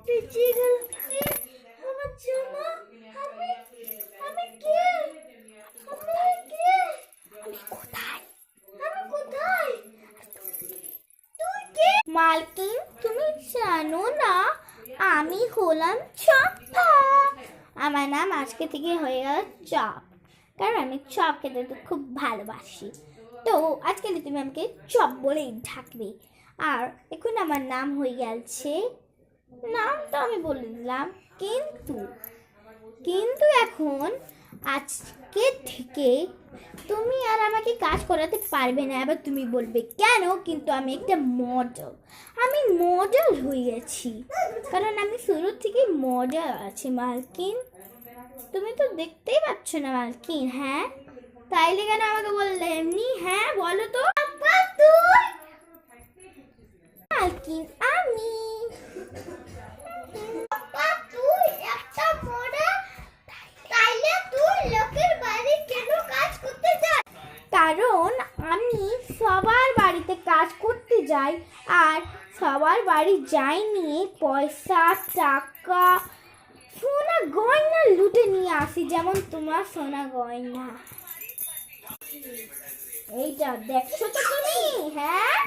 পিছিয়ে গেল আমার জামা। আমি আমি কে? আমি কে? আমি কোথায়? আমি কোথায়? তুই কে? মালকিন, তুমি জানো না আমি হলাম চম্পা। আমার নাম আজকে থেকে হয়ে গেল চপ, কারণ আমি চপ খেতে তো খুব ভালোবাসি। তো আজকে তুমি আমাকে চপ বলেই ডাকবে। আর এখন আমার নাম হয়ে গেছে, নাম তো আমি বলে দিলাম, কিন্তু কিন্তু এখন আজকে থেকে তুমি আর আমাকে কাজ করাতে পারবে না। এবার তুমি বলবে কেন? কিন্তু আমি একটা মডেল, আমি মডেল হয়ে গেছি, কারণ আমি শুরু থেকে মডেল আছি মালকিন। তুমি তো দেখতেই পাচ্ছ না মালকিন। হ্যাঁ, তাইলে কেন আমাকে বললে এমনি? হ্যাঁ বলো তো। তুই মালকিন, আমি তুই একটা মডেল, তাইলে তুই লোকের বাড়ি কেন কাজ করতে যাস? কারণ আমি সবার বাড়িতে কাজ করতে যাই, আর সবার বাড়ি যাই নিয়ে পয়সা টাকা সোনা গয়না লুটে নিয়ে আসি, যেমন তোমার সোনা গয়না। এইটা দেখছো তো তুমি? হ্যাঁ।